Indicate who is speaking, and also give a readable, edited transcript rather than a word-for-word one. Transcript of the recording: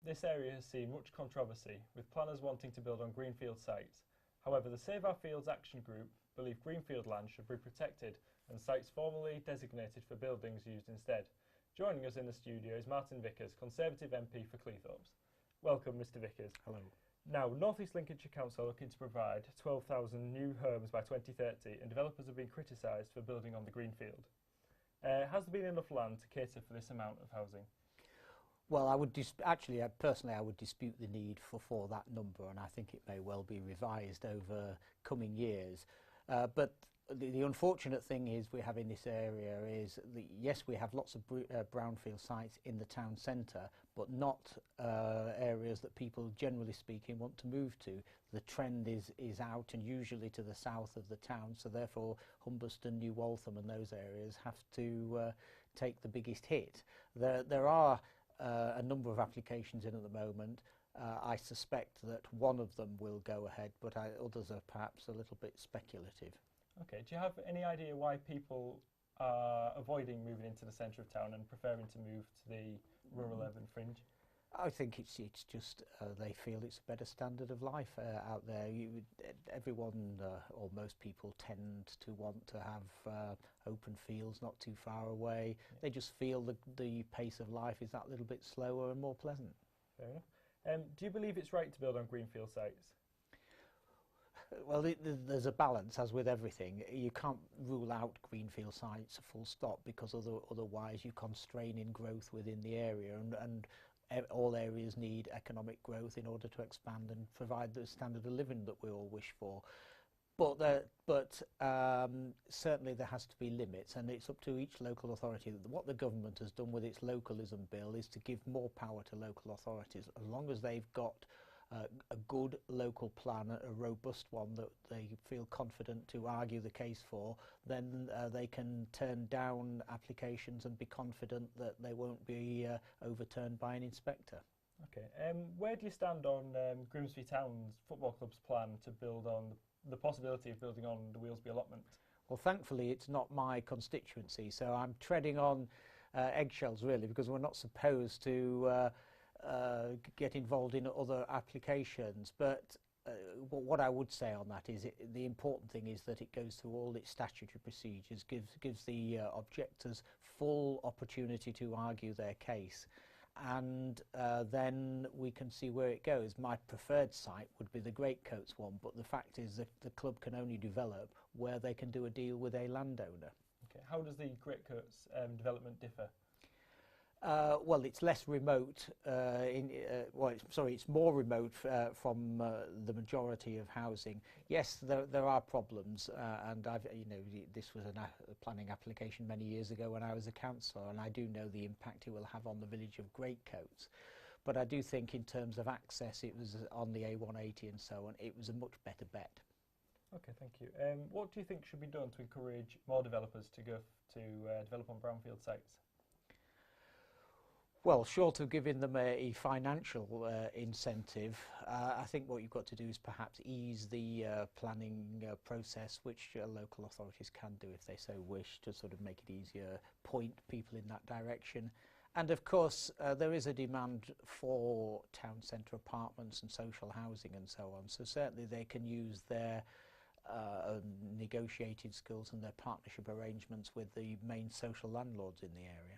Speaker 1: this area has seen much controversy, with planners wanting to build on greenfield sites. However, the Save Our Fields Action Group believe greenfield land should be protected and sites formerly designated for buildings used instead. Joining us in the studio is Martin Vickers, Conservative MP for Cleethorpes. Welcome, Mr Vickers.
Speaker 2: Hello.
Speaker 1: Now, North East Lincolnshire Council are looking to provide 12,000 new homes by 2030, and developers have been criticised for building on the greenfield. Has there been enough land to cater for this amount of housing?
Speaker 2: Well, personally, I would dispute the need for that number, and I think it may well be revised over coming years. But the unfortunate thing is we have in this area is yes, we have lots of brownfield sites in the town centre, but not areas that people, generally speaking, want to move to. The trend is out and usually to the south of the town, so therefore Humberston, New Waltham and those areas have to take the biggest hit. There are a number of applications in at the moment. I suspect that one of them will go ahead, but others are perhaps a little bit speculative.
Speaker 1: Okay, do you have any idea why people are avoiding moving into the centre of town and preferring to move to the rural urban fringe?
Speaker 2: I think it's just they feel it's a better standard of life out there. Everyone or most people tend to want to have open fields not too far away. Yeah. They just feel the pace of life is that little bit slower and more pleasant.
Speaker 1: Fair enough. Do you believe it's right to build on greenfield sites?
Speaker 2: Well, there's a balance, as with everything. You can't rule out greenfield sites full stop, because otherwise you constrain in growth within the area, and all areas need economic growth in order to expand and provide the standard of living that we all wish for. But certainly there has to be limits, and it's up to each local authority. What the government has done with its localism bill is to give more power to local authorities. As long as they've got a good local plan, a robust one that they feel confident to argue the case for, then they can turn down applications and be confident that they won't be overturned by an inspector.
Speaker 1: Okay, where do you stand on Grimsby Town's football club's plan to build on the possibility of building on the Wheelsby allotment?
Speaker 2: Well, thankfully it's not my constituency, so I'm treading on eggshells really, because we're not supposed to get involved in other applications. But what I would say on that is the important thing is that it goes through all its statutory procedures, gives the objectors full opportunity to argue their case, and then we can see where it goes. My preferred site would be the Greatcoats one, but the fact is that the club can only develop where they can do a deal with a landowner.
Speaker 1: Okay, how does the Greatcoats development differ?
Speaker 2: Well, it's less remote. It's more remote from the majority of housing. Yes, there are problems, and this was a planning application many years ago when I was a councillor, and I do know the impact it will have on the village of Greatcoats. But I do think, in terms of access, it was on the A180 and so on. It was a much better bet.
Speaker 1: Okay, thank you. What do you think should be done to encourage more developers to go to develop on brownfield sites?
Speaker 2: Well, short of giving them a financial incentive, I think what you've got to do is perhaps ease the planning process, which local authorities can do if they so wish, to sort of make it easier, point people in that direction. And of course, there is a demand for town centre apartments and social housing and so on, so certainly they can use their negotiated skills and their partnership arrangements with the main social landlords in the area.